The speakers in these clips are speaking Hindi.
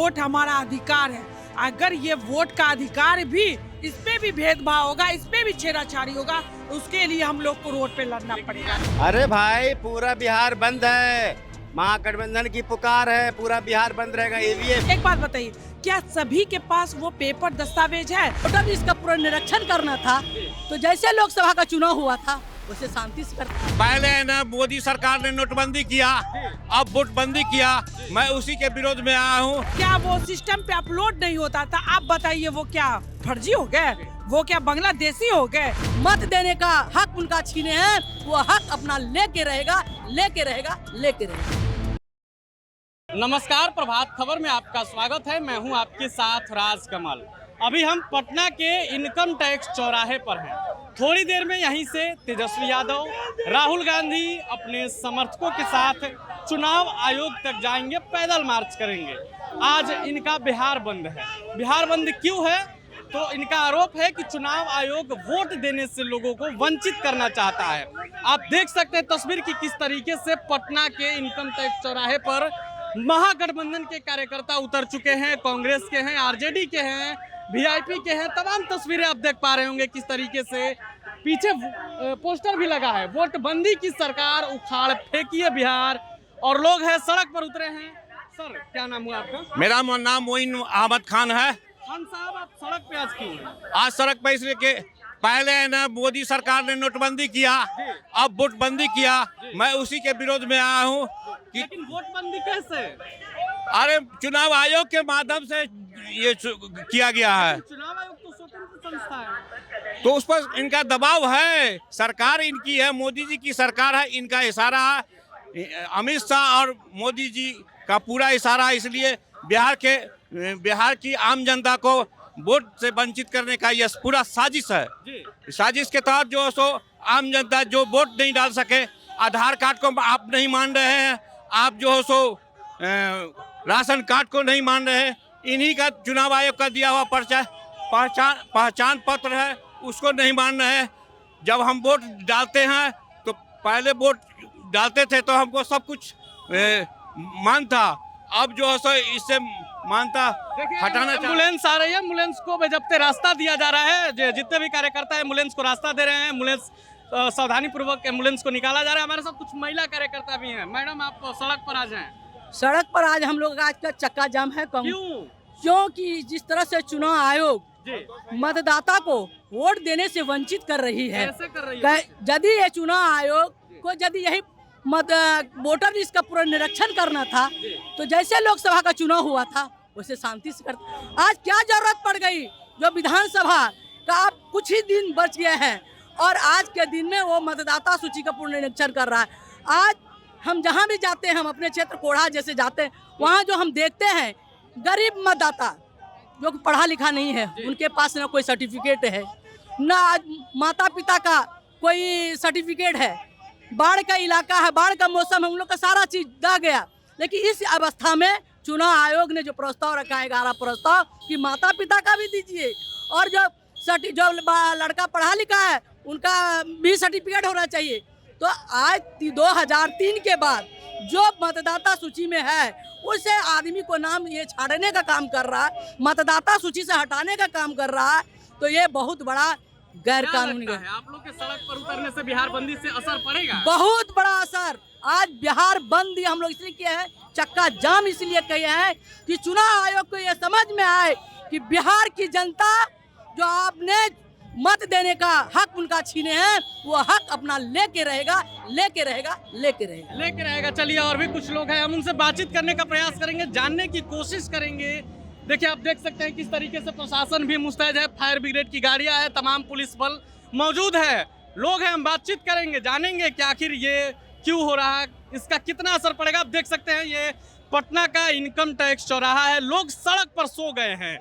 वोट हमारा अधिकार है। अगर ये वोट का अधिकार भी, इस पे भी भेदभाव होगा, इस पे भी छेड़छाड़ी होगा, तो उसके लिए हम लोग को रोड पे लड़ना पड़ेगा। अरे भाई पूरा बिहार बंद है, महागठबंधन की पुकार है, पूरा बिहार बंद रहेगा। ईवीएम एक बात बताइए, क्या सभी के पास वो पेपर दस्तावेज है? वोटर इसका पूरा निरीक्षण करना था, तो जैसे लोकसभा का चुनाव हुआ था उसे शांति से करता। पहले ना मोदी सरकार ने नोटबंदी किया, अब वोटबंदी किया, मैं उसी के विरोध में आया हूँ। क्या वो सिस्टम पे अपलोड नहीं होता था? आप बताइए, वो क्या फर्जी हो गए? वो क्या बांग्लादेशी हो गए? मत देने का हक उनका छीने हैं, वो हक अपना लेके रहेगा, लेके रहेगा, लेके रहेगा। नमस्कार, प्रभात खबर में आपका स्वागत है। मैं हूं आपके साथ राज कमल। अभी हम पटना के इनकम टैक्स चौराहे पर हैं। थोड़ी देर में यहीं से तेजस्वी यादव, राहुल गांधी अपने समर्थकों के साथ चुनाव आयोग तक जाएंगे, पैदल मार्च करेंगे। आज इनका बिहार बंद है। बिहार बंद क्यों है? तो इनका आरोप है कि चुनाव आयोग वोट देने से लोगों को वंचित करना चाहता है। आप देख सकते हैं तस्वीर की किस तरीके से पटना के इनकम टैक्स चौराहे पर महागठबंधन के कार्यकर्ता उतर चुके हैं। कांग्रेस के हैं, आरजेडी के हैं, वीआईपी के हैं। तमाम तस्वीरें आप देख पा रहे होंगे किस तरीके से पीछे पोस्टर भी लगा है, वोटबंदी की सरकार उखाड़ फेंकिए बिहार, और लोग हैं सड़क पर उतरे हैं। सर, क्या नाम हुआ आपका? मेरा नाम मोइन अहमद खान है। खान साहब, आप सड़क पे आज क्यों हैं? आज सड़क पर इसलिए के पहले ना मोदी सरकार ने नोटबंदी किया, अब वोटबंदी किया, मैं उसी के विरोध में आया हूँ। लेकिन वोटबंदी कैसे? अरे चुनाव आयोग के माध्यम से ये किया गया है, चुनाव आयोग तो स्वतंत्र संस्था है। तो उस पर इनका दबाव है। सरकार इनकी है, मोदी जी की सरकार है, इनका इशारा है। अमित शाह और मोदी जी का पूरा इशारा, इसलिए बिहार की आम जनता को वोट से वंचित करने का यह पूरा साजिश है। साजिश के तहत जो सो आम जनता जो वोट नहीं डाल सके, आधार कार्ड को आप नहीं मान रहे हैं, आप जो हो सो राशन कार्ड को नहीं मान रहे हैं, इन्हीं का चुनाव आयोग का दिया हुआ पहचान पत्र है, उसको नहीं मान रहे हैं। जब हम वोट डालते हैं तो पहले वोट डालते थे तो हमको सब कुछ मान था, अब जो है सो इससे मानता हटाना। एम्बुलेंस आ रही है, एम्बुलेंस को बेजब्ते रास्ता दिया जा रहा है। जितने भी कार्यकर्ता है एम्बुलेंस को रास्ता दे रहे हैं। एम्बुलेंस सावधानी पूर्वक एम्बुलेंस को निकाला जा रहा है। हमारे साथ कुछ महिला कार्यकर्ता भी हैं। मैडम, आप सड़क पर आ जाएं। सड़क पर आज हम लोग आज का चक्का जाम है। क्यों? क्योंकि जिस तरह से चुनाव आयोग मतदाता को वोट देने से वंचित कर रही है। कैसे कर रही है? यदि ये चुनाव आयोग को यदि यही वोटर लिस्ट का पूरा निरीक्षण करना था, तो जैसे लोकसभा का चुनाव हुआ था उसे शांति से करता। आज क्या जरूरत पड़ गई? जो विधानसभा का आप कुछ ही दिन बच गए हैं और आज के दिन में वो मतदाता सूची का पूर्ण निरीक्षण कर रहा है। आज हम जहाँ भी जाते हैं, हम अपने क्षेत्र कोढ़ा जैसे जाते हैं, वहाँ जो हम देखते हैं गरीब मतदाता जो पढ़ा लिखा नहीं है, उनके पास ना कोई सर्टिफिकेट है, ना माता पिता का कोई सर्टिफिकेट है। बाढ़ का इलाका है, बाढ़ का मौसम है, उन लोग का सारा चीज दा गया। लेकिन इस अवस्था में चुनाव आयोग ने जो प्रस्ताव रखा है, 11 प्रस्ताव, कि माता पिता का भी दीजिए, और जो लड़का पढ़ा लिखा है उनका भी सर्टिफिकेट होना चाहिए। तो आज 2003 के बाद जो मतदाता सूची में है उसे आदमी को नाम ये छाड़ने का काम कर रहा है, मतदाता सूची से हटाने का काम कर रहा है। तो ये बहुत बड़ा गैर कानूनी है। आप लोग के सड़क पर उतरने से बिहार बंदी से असर पड़ेगा? बहुत बड़ा असर। आज बिहार बंद हम लोग इसलिए किया है, चक्का जाम इसलिए किया है कि चुनाव आयोग को यह समझ में आए कि बिहार की जनता जो आपने मत देने का हक उनका छीने हैं, वो हक अपना लेके रहेगा, लेके रहेगा, लेके रहेगा, लेके रहेगा। चलिए, और भी कुछ लोग हैं, हम उनसे बातचीत करने का प्रयास करेंगे, जानने की कोशिश करेंगे। देखिए, आप देख सकते हैं किस तरीके से प्रशासन भी मुस्तैद है, फायर ब्रिगेड की गाड़ियां हैं, तमाम पुलिस बल मौजूद है, लोग हैं। हम बातचीत करेंगे, जानेंगे कि आखिर ये क्यों हो रहा है, इसका कितना असर पड़ेगा। आप देख सकते हैं ये पटना का इनकम टैक्स चौराहा है, लोग सड़क पर सो गए हैं,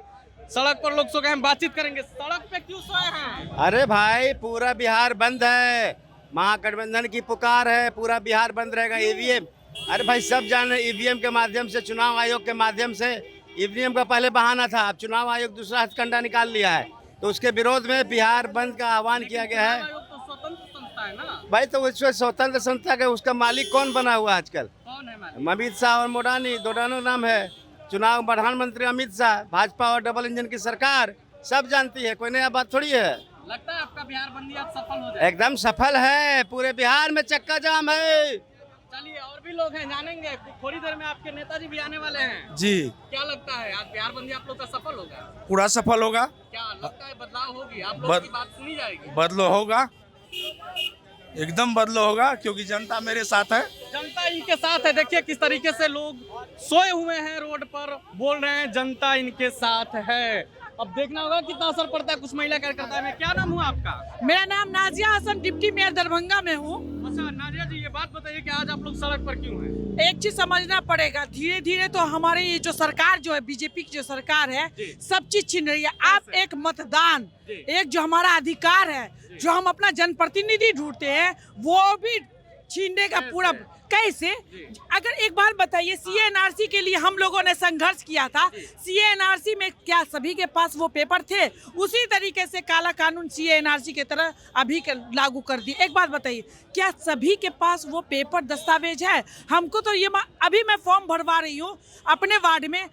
सड़क पर लोग सो गए हैं। बातचीत करेंगे, सड़क पे क्यों सोए हैं? अरे भाई पूरा बिहार बंद है, महागठबंधन की पुकार है, पूरा बिहार बंद रहेगा। ईवीएम, अरे भाई सब जाने, ईवीएम के माध्यम से, चुनाव आयोग के माध्यम से, ईवीएम का पहले बहाना था, अब चुनाव आयोग दूसरा हथकंडा निकाल लिया है, तो उसके विरोध में बिहार बंद का आह्वान किया गया है। है ना भाई, तो उसमें स्वतंत्र संस्था का उसका मालिक कौन बना हुआ आजकल? कौन है मालिक? अमित शाह और मोडानी, दोनों नाम है। चुनाव प्रधानमंत्री अमित शाह, भाजपा और डबल इंजन की सरकार सब जानती है, कोई नया बात थोड़ी है। लगता है आपका बिहार बंदी आज सफल हो जाए? एकदम सफल है, पूरे बिहार में चक्का जाम है। चलिए और भी लोग हैं, जानेंगे। थोड़ी देर में आपके नेताजी भी आने वाले हैं। जी, क्या लगता है आज बिहार बंदी आप लोग का सफल होगा? पूरा सफल होगा। क्या लगता है बदलाव होगी? आप लोग की बात सुनी जाएगी? बदलो होगा, एकदम बदलो होगा, क्योंकि जनता मेरे साथ है। जनता इनके साथ है। देखिए किस तरीके से लोग सोए हुए हैं रोड पर, बोल रहे हैं जनता इनके साथ है। अब देखना होगा कितना असर पड़ता है कुछ महिला कार्यकर्ता में। क्या नाम हुआ आपका? मेरा नाम नाजिया हसन, डिप्टी मेयर दरभंगा में हूँ। अच्छा नाजिया जी, ये बात बताइए कि आज आप लोग सड़क पर क्यों हैं? एक चीज समझना पड़ेगा, धीरे धीरे तो हमारी ये जो सरकार जो है, बीजेपी की जो सरकार है, सब चीज छीन रही है। आप एक मतदान, एक जो हमारा अधिकार है, जो हम अपना जनप्रतिनिधि ढूंढते हैं, वो भी छीनने का पूरा कैसे? अगर एक बात बताइए, CA/NRC के लिए हम लोगों ने संघर्ष किया था। CA/NRC में क्या सभी के पास वो पेपर थे? उसी तरीके से काला कानून CA/NRC की तरह अभी लागू कर दिए। एक बात बताइए, क्या सभी के पास वो पेपर दस्तावेज है? हमको तो ये अभी मैं फॉर्म भरवा रही हूँ अपने वार्ड में,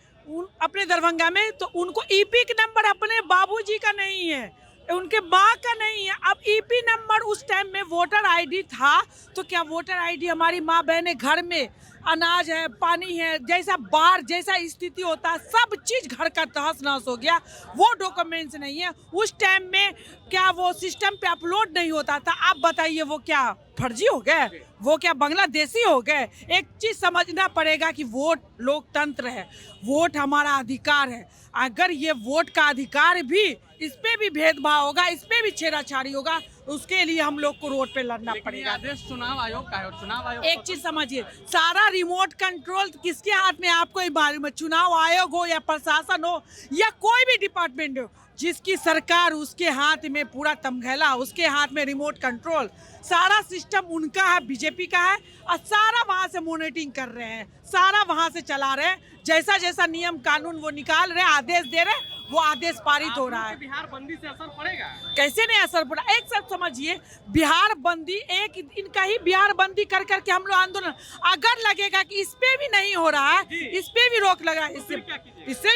अपने दरभंगा में, तो उनको EPIC नंबर अपने बाबूजी का नहीं है, उनके माँ का नहीं है। अब EP नंबर, उस टाइम में वोटर ID था, तो क्या वोटर ID हमारी माँ बहनें घर में अनाज है, पानी है, जैसा बाढ़ जैसा स्थिति होता है, सब चीज घर का तहस नहस हो गया। वो डॉक्यूमेंट्स नहीं है। उस टाइम में क्या वो सिस्टम पे अपलोड नहीं होता था? आप बताइए, वो क्या फर्जी हो गए? वो क्या बांग्लादेशी हो गए? एक चीज समझना पड़ेगा कि वोट लोकतंत्र है, वोट हमारा अधिकार है। अगर ये वोट का अधिकार भी, इस पे भी भेदभाव होगा, इस पे भी छेड़छाड़ी होगा, उसके लिए हम लोग को रोड पे लड़ना पड़ेगा। आदेश चुनाव आयोग का है और चुनाव आयोग एक चीज समझिए, सारा रिमोट कंट्रोल किसके हाथ में आपको ही मालूम है। चुनाव आयोग हो या प्रशासन हो या कोई भी डिपार्टमेंट हो, जिसकी सरकार उसके हाथ में पूरा तमघैला, उसके हाथ में रिमोट कंट्रोल, सारा सिस्टम उनका है, बीजेपी का है, और सारा वहां से मॉनिटरिंग कर रहे हैं, सारा वहां से चला रहे हैं। जैसा जैसा नियम कानून वो निकाल रहे, आदेश दे रहे, वो आदेश पारित हो रहा है। बिहार बंदी से असर पड़ेगा? कैसे नहीं असर पड़ा? एक सब समझिए, बिहार बंदी, एक इनका ही बिहार बंदी कर करके हम लोग आंदोलन, अगर लगेगा कि इस पे भी नहीं हो रहा है, इस पे भी रोक लगा, इससे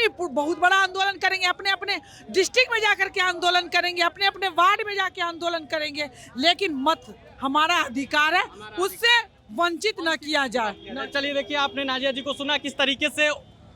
भी बहुत बड़ा आंदोलन करेंगे। अपने अपने डिस्ट्रिक्ट में जाकर के आंदोलन करेंगे, अपने अपने वार्ड में जाके आंदोलन करेंगे, लेकिन मत हमारा अधिकार है, उससे वंचित न किया जाए। चलिए देखिए, आपने नाजिया जी को सुना किस तरीके से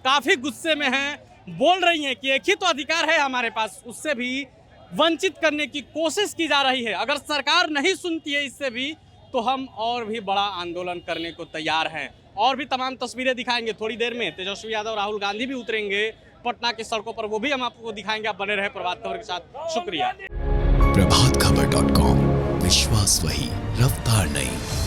काफी गुस्से में हैं, बोल रही हैं कि एक ही तो अधिकार है हमारे पास, उससे भी वंचित करने की कोशिश की जा रही है। अगर सरकार नहीं सुनती है इससे भी, तो हम और भी बड़ा आंदोलन करने को तैयार हैं। और भी तमाम तस्वीरें दिखाएंगे थोड़ी देर में। तेजस्वी यादव, राहुल गांधी भी उतरेंगे पटना की सड़कों पर, वो भी हम आपको दिखाएंगे। आप बने रहे प्रभात खबर के साथ। शुक्रिया। प्रभातखबर.com, विश्वास वही, रफ्तार नहीं।